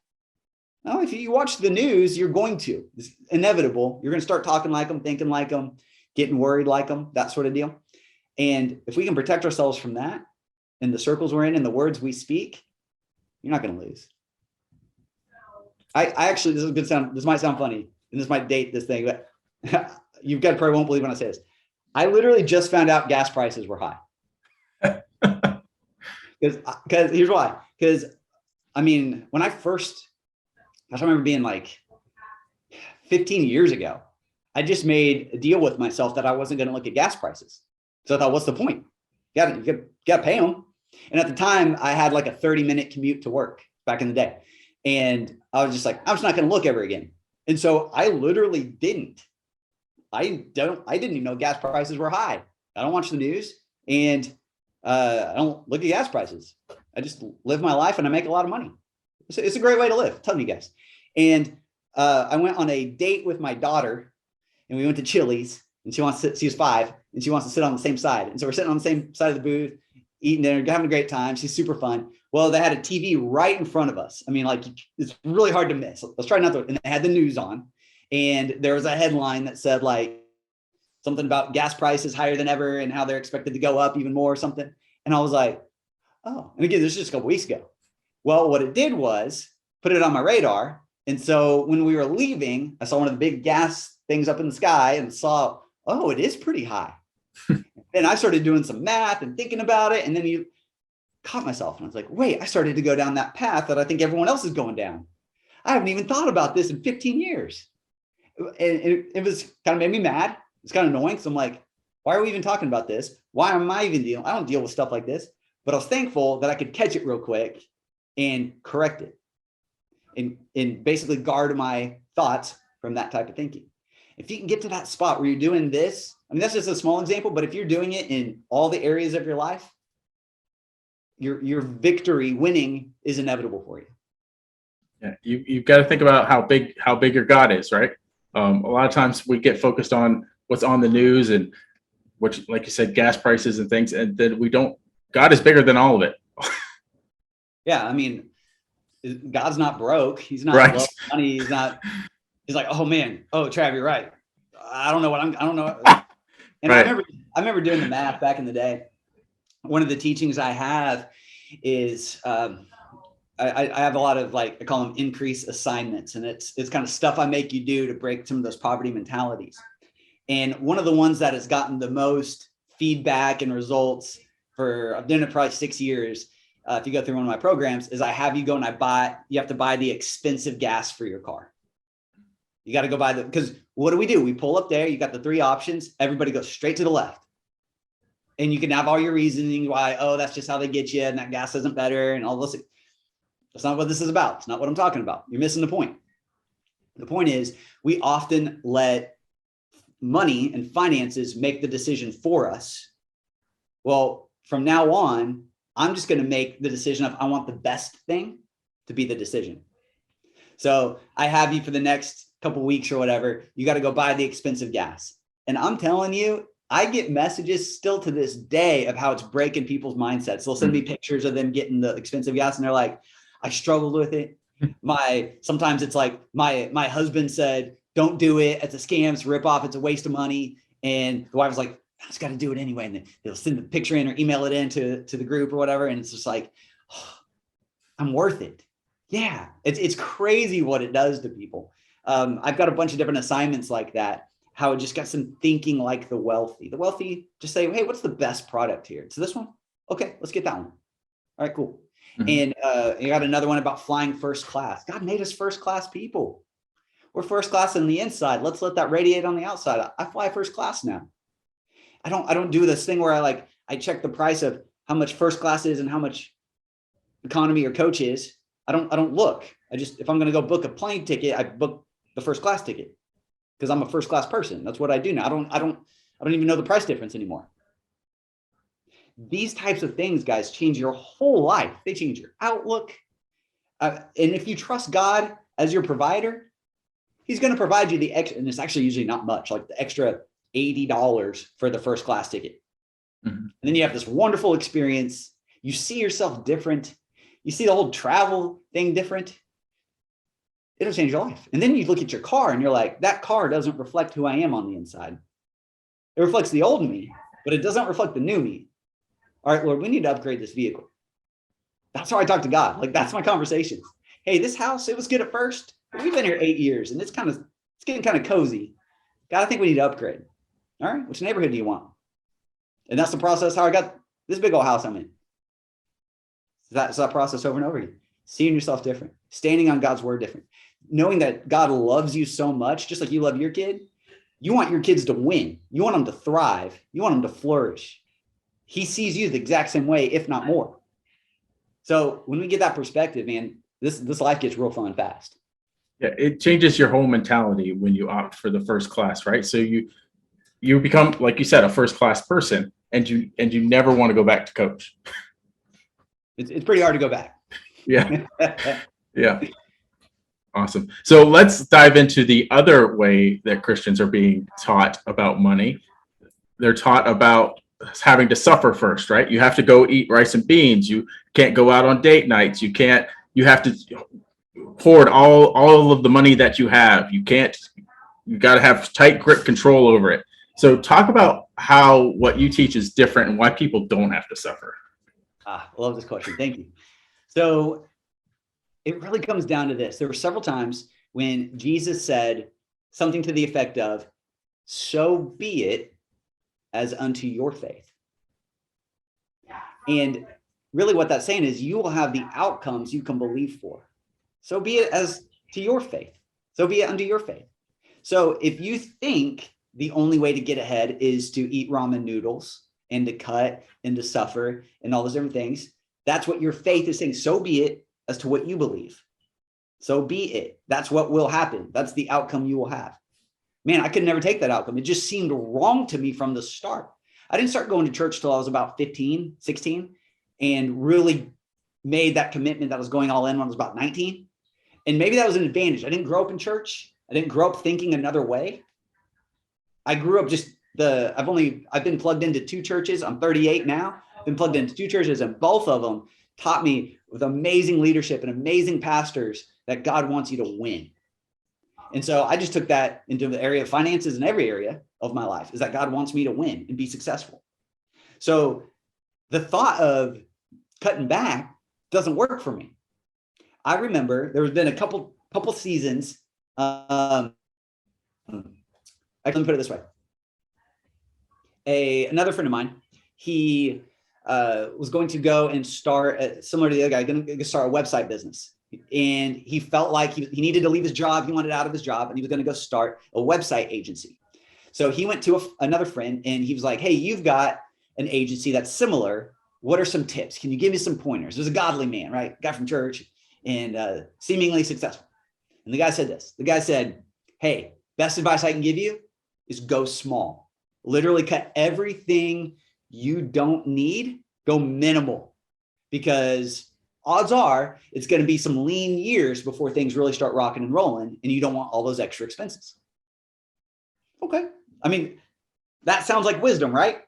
[SPEAKER 2] Now, if you watch the news, you're going to. It's inevitable. You're going to start talking like them, thinking like them, getting worried like them, that sort of deal. And if we can protect ourselves from that, in the circles we're in and the words we speak, you're not going to lose. I actually, this might sound funny, and this might date this thing, but you guys probably won't believe when I say this. I literally just found out gas prices were high. Because here's why. Because when I remember being like 15 years ago, I just made a deal with myself that I wasn't going to look at gas prices. So I thought, what's the point? You got to pay them. And at the time, I had like a 30-minute commute to work back in the day. And I was just like, I'm just not going to look ever again. And so I literally didn't. I didn't even know gas prices were high. I don't watch the news, and I don't look at gas prices. I just live my life, and I make a lot of money. It's a great way to live, I'm telling you guys. And I went on a date with my daughter, and we went to Chili's, and she was 5, and she wants to sit on the same side. And so we're sitting on the same side of the booth, eating dinner, having a great time. She's super fun. Well, they had a TV right in front of us. It's really hard to miss. Let's try not to. And they had the news on, and there was a headline that said like something about gas prices higher than ever and how they're expected to go up even more or something. And I was like, oh, and again, this is just a couple weeks ago. Well, what it did was put it on my radar. And so when we were leaving, I saw one of the big gas things up in the sky and saw, oh, it is pretty high. And I started doing some math and thinking about it. And then you caught myself. And I was like, wait, I started to go down that path that I think everyone else is going down. I haven't even thought about this in 15 years. And it was kind of made me mad. It's kind of annoying. So I'm like, why are we even talking about this? Why am I even dealing? I don't deal with stuff like this. But I was thankful that I could catch it real quick and correct it and basically guard my thoughts from that type of thinking. If you can get to that spot where you're doing this, that's just a small example, but if you're doing it in all the areas of your life, your victory, winning is inevitable for you.
[SPEAKER 1] Yeah, you've got to think about how big your God is, right? A lot of times we get focused on what's on the news and which, like you said, gas prices and things, and then God is bigger than all of it.
[SPEAKER 2] Yeah, God's not broke. He's not
[SPEAKER 1] right.
[SPEAKER 2] low money. He's like, oh man, Trav, you're right. I don't know. And right. I remember doing the math back in the day. One of the teachings I have is I have a lot of I call them increase assignments, and it's kind of stuff I make you do to break some of those poverty mentalities. And one of the ones that has gotten the most feedback and results I've done it probably 6 years. If you go through one of my programs, is I have you go and you have to buy the expensive gas for your car. You got to go buy because what do? We pull up there. You got the 3 options. Everybody goes straight to the left. And you can have all your reasoning why, that's just how they get you. And that gas isn't better and all this. That's not what this is about. It's not what I'm talking about. You're missing the point. The point is we often let money and finances make the decision for us. Well, from now on, I'm just going to make the decision of I want the best thing to be the decision. So I have you for the next couple of weeks or whatever, you got to go buy the expensive gas. And I'm telling you, I get messages still to this day of how it's breaking people's mindsets. They'll send me pictures of them getting the expensive gas and they're like, I struggled with it. Sometimes it's like my husband said, don't do it. It's a scam, it's a ripoff, it's a waste of money. And the wife was like, I just got to do it anyway. And then they'll send the picture in or email it in to the group or whatever. And it's just like, I'm worth it. Yeah, it's crazy what it does to people. I've got a bunch of different assignments like that, how it just got some thinking like the wealthy. The wealthy just say, hey, what's the best product here? It's this one. Okay, let's get that one. All right, cool. And you got another one about flying first class. God made us first class people. We're first class on the inside. Let's let that radiate on the outside. I fly first class now. I don't do this thing where I check the price of how much first class is and how much economy or coach is. I don't look. If I'm going to go book a plane ticket, I book the first class ticket because I'm a first class person. That's what I do now. I don't even know the price difference anymore. These types of things, guys, change your whole life. They change your outlook. And if you trust God as your provider, he's going to provide you the extra, and it's actually usually not much, like the extra $80 for the first class ticket. Mm-hmm. And then you have this wonderful experience. You see yourself different. You see the whole travel thing different. It'll change your life. And then you look at your car and you're like, that car doesn't reflect who I am on the inside. It reflects the old me, but it doesn't reflect the new me. All right, Lord, we need to upgrade this vehicle. That's how I talk to God. Like, that's my conversations. Hey, this house, it was good at first, but we've been here 8 years and it's getting kind of cozy. God, I think we need to upgrade. All right, which neighborhood do you want? And that's the process how I got this big old house I'm in. That's that process over and over again. Seeing yourself different, standing on God's word different, knowing that God loves you so much, just like you love your kid. You want your kids to win. You want them to thrive. You want them to flourish. He sees you the exact same way, if not more. So when we get that perspective, man, this life gets real fun fast.
[SPEAKER 1] Yeah, it changes your whole mentality when you opt for the first class, right? So you become, like you said, a first class person, and you never want to go back to coach.
[SPEAKER 2] It's pretty hard to go back.
[SPEAKER 1] Yeah. Yeah. Awesome. So let's dive into the other way that Christians are being taught about money. They're taught about having to suffer first, right? You have to go eat rice and beans. You can't go out on date nights. You have to hoard all of the money that you have. You got to have tight grip control over it. So talk about how what you teach is different and why people don't have to suffer.
[SPEAKER 2] I love this question. Thank you. So it really comes down to this. There were several times when Jesus said something to the effect of, "So be it as unto your faith." And really what that's saying is you will have the outcomes you can believe for. So be it as to your faith. So be it unto your faith. So if you think the only way to get ahead is to eat ramen noodles and to cut and to suffer and all those different things, that's what your faith is saying. So be it as to what you believe. So be it. That's what will happen. That's the outcome you will have. Man, I could never take that outcome. It just seemed wrong to me from the start. I didn't start going to church till I was about 15, 16, and really made that commitment that I was going all in when I was about 19. And maybe that was an advantage. I didn't grow up in church. I didn't grow up thinking another way. I grew up I've been plugged into 2 churches. I'm 38 now. I've been plugged into 2 churches, and both of them taught me with amazing leadership and amazing pastors that God wants you to win. And so I just took that into the area of finances in every area of my life, is that God wants me to win and be successful. So the thought of cutting back doesn't work for me. I remember there has been a couple seasons. I can put it this way. Another friend of mine, he was going to go and start, similar to the other guy, going to start a website business. And he felt like he needed to leave his job. He wanted out of his job, and he was going to go start a website agency. So he went to another friend, and he was like, "Hey, you've got an agency that's similar. What are some tips? Can you give me some pointers?" There's a godly man, right? Guy from church, and seemingly successful. And the guy said this. The guy said, "Hey, best advice I can give you is go small. Literally cut everything you don't need. Go minimal, because odds are it's going to be some lean years before things really start rocking and rolling, and you don't want all those extra expenses." Okay. I mean, that sounds like wisdom, right?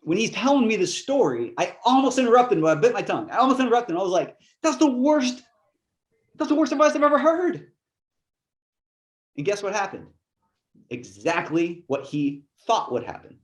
[SPEAKER 2] When he's telling me the story, I almost interrupted him. I bit my tongue. I almost interrupted him. I was like, that's the worst advice I've ever heard. And guess what happened? Exactly what he thought would happen.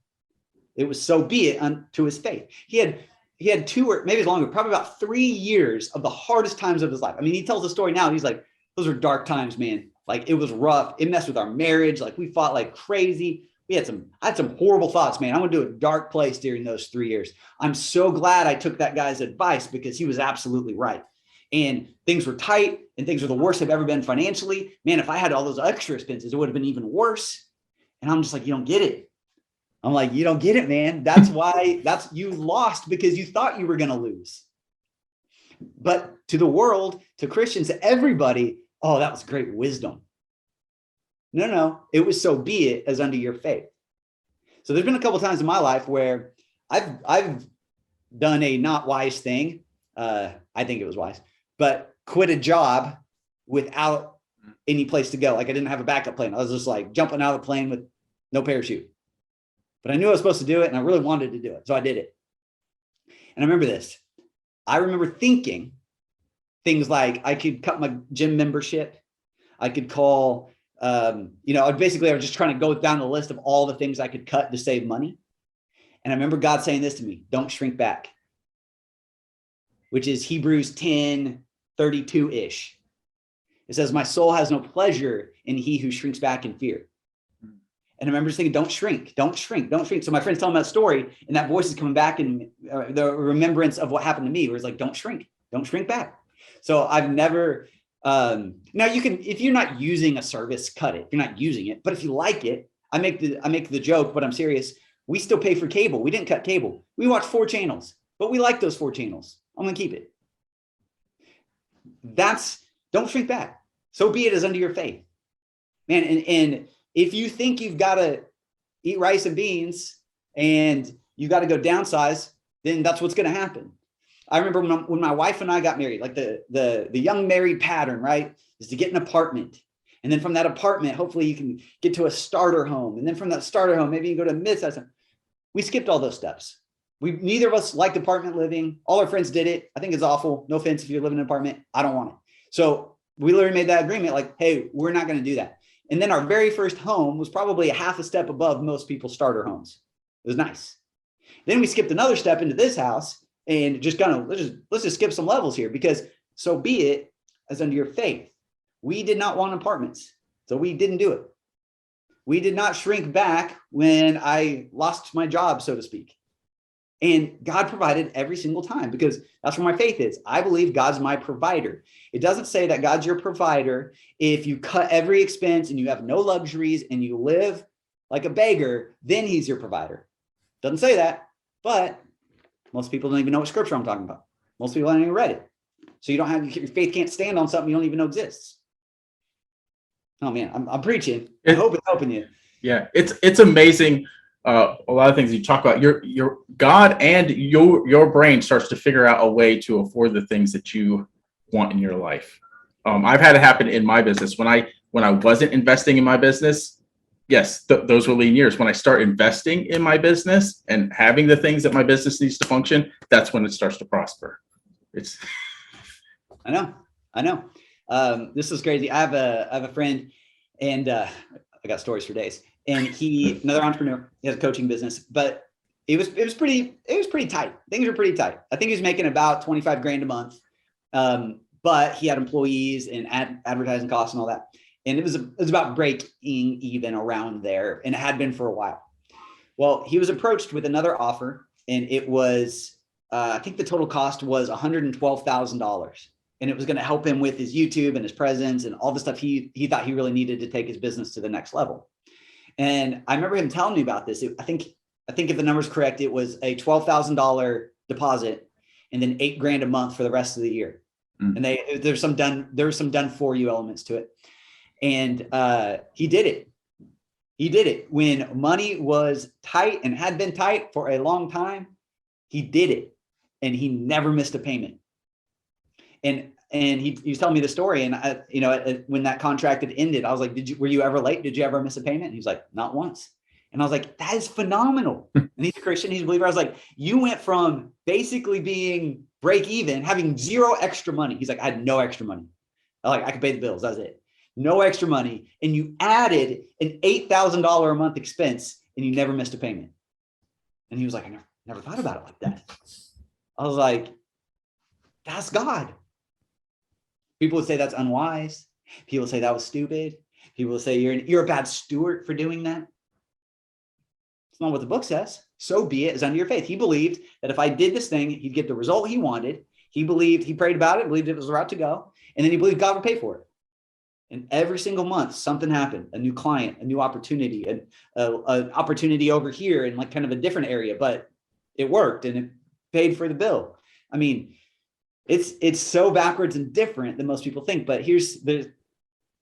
[SPEAKER 2] It was so be it unto his faith. He had 2 or maybe longer, probably about 3 years of the hardest times of his life. I mean, he tells the story now. He's like, those were dark times, man. Like, it was rough. It messed with our marriage. Like, we fought like crazy. I had some horrible thoughts, man. I went to a dark place during those 3 years. I'm so glad I took that guy's advice because he was absolutely right. And things were tight and things were the worst they've ever been financially. Man, if I had all those extra expenses, it would have been even worse. And I'm just like, you don't get it. I'm like, you don't get it, man. That's why you lost because you thought you were going to lose. But to the world, to Christians, to everybody, oh, that was great wisdom. No, it was so be it as unto your faith. So there's been a couple of times in my life where I've done a not wise thing. I think it was wise, but quit a job without any place to go. Like I didn't have a backup plan. I was just like jumping out of the plane with no parachute. But I knew I was supposed to do it and I really wanted to do it. So I did it. And I remember this. I remember thinking things like I could cut my gym membership. I could call, I was just trying to go down the list of all the things I could cut to save money. And I remember God saying this to me, don't shrink back, which is Hebrews 10:32-ish. It says, my soul has no pleasure in he who shrinks back in fear. And I remember just thinking, don't shrink. So my friend's telling me that story and that voice is coming back in the remembrance of what happened to me, where it's like, don't shrink back. So I've never, now you can, if you're not using a service, cut it. If you're not using it, but if you like it, I make the joke, but I'm serious. We still pay for cable. We didn't cut cable. We watch 4 channels, but we like those 4 channels. I'm going to keep it. Don't shrink back. So be it as unto your faith, man. And if you think you've got to eat rice and beans and you got to go downsize, then that's what's going to happen. I remember when my wife and I got married, like the young married pattern, right, is to get an apartment. And then from that apartment, hopefully you can get to a starter home. And then from that starter home, maybe you can go to a mid-size home. We skipped all those steps. Neither of us liked apartment living. All our friends did it. I think it's awful. No offense if you live in an apartment. I don't want it. So we literally made that agreement like, hey, we're not going to do that. And then our very first home was probably a half a step above most people's starter homes. It was nice. Then we skipped another step into this house and just kind of, let's just skip some levels here because so be it as unto your faith. We did not want apartments, so we didn't do it. We did not shrink back when I lost my job, so to speak. And God provided every single time because that's where my faith is. I believe God's my provider. It doesn't say that God's your provider if you cut every expense and you have no luxuries and you live like a beggar, then he's your provider. Doesn't say that, but most people don't even know what scripture I'm talking about. Most people haven't even read it. So your faith can't stand on something you don't even know exists. Oh man, I'm preaching. I hope it's helping you.
[SPEAKER 1] Yeah, it's amazing. A lot of things you talk about, your God and your brain starts to figure out a way to afford the things that you want in your life. I've had it happen in my business when I wasn't investing in my business. Yes, those were lean years. When I start investing in my business and having the things that my business needs to function, that's when it starts to prosper.
[SPEAKER 2] I know. This is crazy. I have a friend, and I got stories for days. And another entrepreneur, he has a coaching business, but it was pretty tight. Things were pretty tight. I think he was making about 25 grand a month. But he had employees and advertising costs and all that. And it was about breaking even around there. And it had been for a while. Well, he was approached with another offer and it was, I think the total cost was $112,000. And it was going to help him with his YouTube and his presence and all the stuff he thought he really needed to take his business to the next level. And I remember him telling me about this. I think if the number's correct, it was a $12,000 deposit and then $8 grand a month for the rest of the year. And there's some done for you elements to it. And he did it. He did it when money was tight and had been tight for a long time. He did it, and he never missed a payment. And he was telling me the story, and when that contract had ended, I was like, were you ever late? Did you ever miss a payment? And he was like, not once. And I was like, that is phenomenal. And he's a Christian, he's a believer. I was like, you went from basically being break even, having zero extra money. He's like, I had no extra money. I could pay the bills. That's it. No extra money. And you added an $8,000 a month expense and you never missed a payment. And he was like, I never thought about it like that. I was like, that's God. People would say that's unwise. People would say that was stupid. People would say you're a bad steward for doing that. it's not what the book says. So be it, is under your faith. He believed that if I did this thing, he'd get the result he wanted. He believed, he prayed about it, believed it was the route to go. And then he believed God would pay for it. And every single month, something happened, a new client, a new opportunity, an opportunity over here in like kind of a different area, but it worked and it paid for the bill. I mean, it's so backwards and different than most people think. But here's the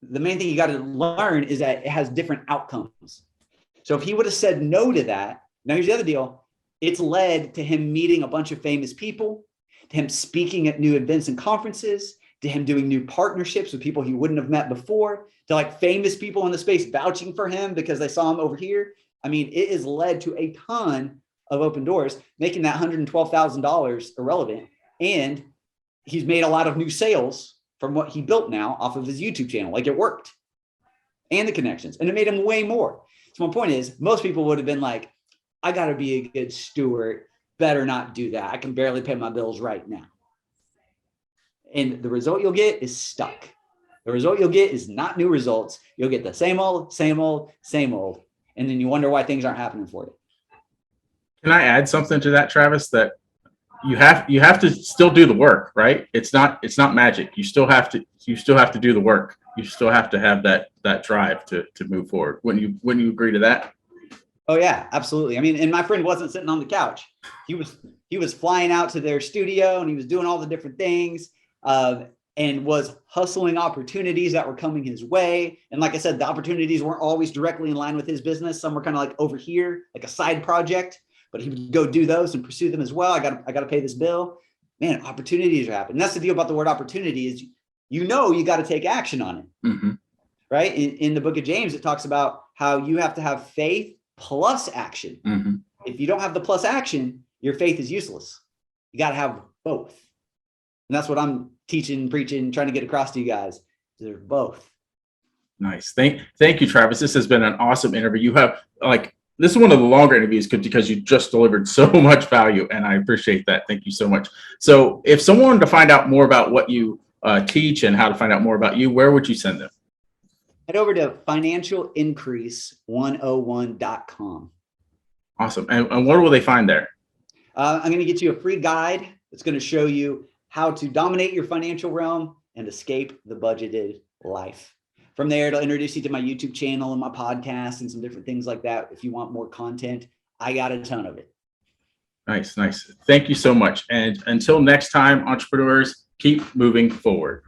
[SPEAKER 2] main thing you got to learn is that it has different outcomes. So if he would have said no to that, now here's the other deal. It's led to him meeting a bunch of famous people, to him speaking at new events and conferences, to him doing new partnerships with people he wouldn't have met before, to like famous people in the space vouching for him because they saw him over here. I mean, it has led to a ton of open doors, making that $112,000 irrelevant. And he's made a lot of new sales from what he built now off of his YouTube channel. Like it worked, and the connections, and it made him way more. So my point is, most people would have been like, I got to be a good steward. Better not do that. I can barely pay my bills right now. And the result you'll get is stuck. The result you'll get is not new results. You'll get the same old, same old, same old. And then you wonder why things aren't happening for you.
[SPEAKER 1] Can I add something to that, Travis? That you have to still do the work, right? It's not magic. You still have to do the work. You still have to have that drive to move forward. Wouldn't you agree to that?
[SPEAKER 2] Oh yeah, absolutely. I mean, and my friend wasn't sitting on the couch. He was flying out to their studio and he was doing all the different things. And was hustling opportunities that were coming his way. And like I said, the opportunities weren't always directly in line with his business. Some were kind of like over here, like a side project, but he would go do those and pursue them as well. I got to pay this bill. Man, opportunities are happening. That's the deal about the word opportunity is, you got to take action on it. Mm-hmm. Right. In the book of James, it talks about how you have to have faith plus action. Mm-hmm. If you don't have the plus action, your faith is useless. You got to have both. And that's what I'm teaching, preaching, trying to get across to you guys. They're both.
[SPEAKER 1] Nice. Thank you, Travis. This has been an awesome interview. You have this is one of the longer interviews because you just delivered so much value, and I appreciate that. Thank you so much. So if someone wanted to find out more about what you teach and how to find out more about you, where would you send them?
[SPEAKER 2] Head over to financialincrease101.com.
[SPEAKER 1] Awesome. And what will they find there?
[SPEAKER 2] I'm going to get you a free guide that's going to show you how to dominate your financial realm and escape the budgeted life. From there, it'll introduce you to my YouTube channel and my podcast and some different things like that. If you want more content, I got a ton of it.
[SPEAKER 1] Nice. Thank you so much. And until next time, entrepreneurs, keep moving forward.